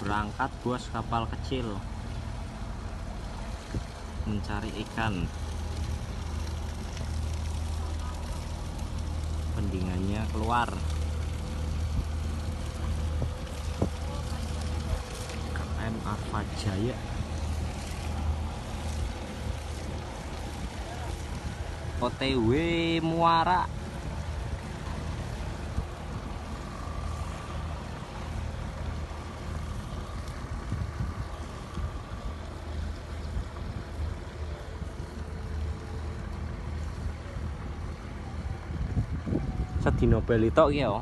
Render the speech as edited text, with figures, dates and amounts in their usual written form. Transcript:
Berangkat bos, kapal kecil mencari ikan. Pendingannya keluar. KM Arfa Jaya. OTW Muara. Sedino beli tok ya.